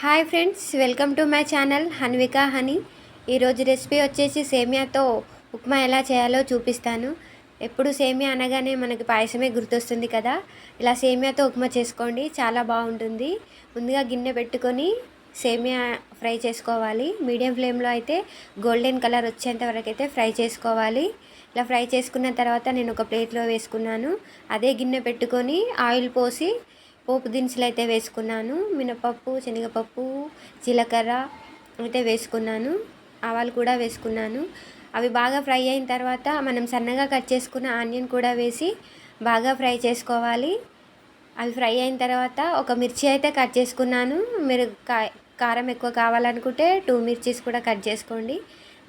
Hi friends, welcome to my channel Hanvika honey. ఈరోజు recipe వచ్చేసి సేమియాతో ఉప్మా ఎలా చేయాలో చూపిస్తాను. ఎప్పుడు సేమియా అనగానే మనకి పాయసమే గుర్తొస్తుంది కదా. ఇలా సేమియాతో ఉప్మా చేసుకోండి, చాలా బాగుంటుంది. ముందుగా గిన్నె పెట్టుకొని సేమియా ఫ్రై చేసుకోవాలి. మీడియం ఫ్లేమ్లో అయితే గోల్డెన్ కలర్ వచ్చేంత వరకు అయితే ఫ్రై చేసుకోవాలి. ఇలా ఫ్రై చేసుకున్న తర్వాత నేను ఒక ప్లేట్లో వేసుకున్నాను. అదే గిన్నె పెట్టుకొని ఆయిల్ పోసి పోపు దినుసులు అయితే వేసుకున్నాను. మినపప్పు, శనగపప్పు, జీలకర్ర అయితే వేసుకున్నాను. ఆవాలు కూడా వేసుకున్నాను. అవి బాగా ఫ్రై అయిన తర్వాత మనం సన్నగా కట్ చేసుకున్న ఆనియన్ కూడా వేసి బాగా ఫ్రై చేసుకోవాలి. అవి ఫ్రై అయిన తర్వాత ఒక మిర్చి అయితే కట్ చేసుకున్నాను. మీరు కారం ఎక్కువ కావాలనుకుంటే 2 మిర్చీస్ కూడా కట్ చేసుకోండి.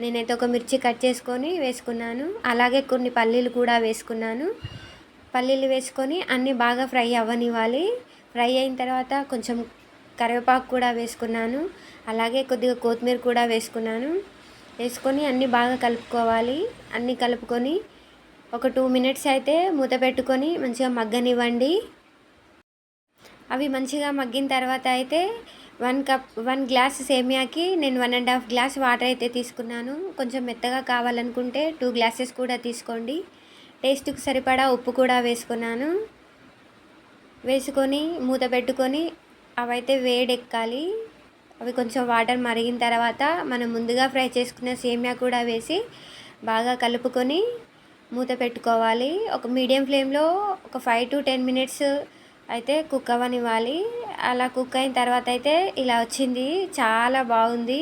నేనైతే ఒక మిర్చి కట్ చేసుకొని వేసుకున్నాను. అలాగే కొన్ని పల్లీలు కూడా వేసుకున్నాను. పల్లీలు వేసుకొని అన్నీ బాగా ఫ్రై అవ్వనివ్వాలి. ఫ్రై అయిన తర్వాత కొంచెం కరివేపాకు కూడా వేసుకున్నాను. అలాగే కొద్దిగా కొత్తిమీర కూడా వేసుకున్నాను. వేసుకొని అన్నీ బాగా కలుపుకోవాలి. అన్నీ కలుపుకొని ఒక 2 మినిట్స్ అయితే మూత పెట్టుకొని మంచిగా మగ్గనివ్వండి. అవి మంచిగా మగ్గిన తర్వాత అయితే 1 గ్లాస్ సేమియాకి నేను 1.5 గ్లాస్ వాటర్ అయితే తీసుకున్నాను. కొంచెం మెత్తగా కావాలనుకుంటే 2 గ్లాసెస్ కూడా తీసుకోండి. టేస్ట్కి సరిపడా ఉప్పు కూడా వేసుకున్నాను. వేసుకొని మూత పెట్టుకొని అవైతే వేడెక్కాలి. అవి కొంచెం వాటర్ మరిగిన తర్వాత మనం ముందుగా ఫ్రై చేసుకున్న సేమియా కూడా వేసి బాగా కలుపుకొని మూత పెట్టుకోవాలి. ఒక మీడియం ఫ్లేమ్లో ఒక 5 to 10 మినిట్స్ అయితే కుక్ అవ్వనివ్వాలి. అలా కుక్ అయిన తర్వాత అయితే ఇలా వచ్చింది. చాలా బాగుంది,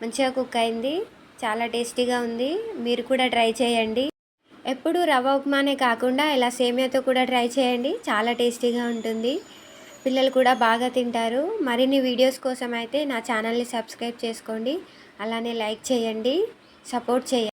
మంచిగా కుక్ అయింది, చాలా టేస్టీగా ఉంది. మీరు కూడా ట్రై చేయండి. ఎప్పుడు రవ్వ ఉప్మానే కాకుండా ఇలా సేమియాతో కూడా ట్రై చేయండి, చాలా టేస్టీగా ఉంటుంది. పిల్లలు కూడా బాగా తింటారు. మరిన్ని వీడియోస్ కోసం అయితే నా ఛానల్ని సబ్స్క్రైబ్ చేసుకోండి. అలానే లైక్ చేయండి, సపోర్ట్ చేయండి.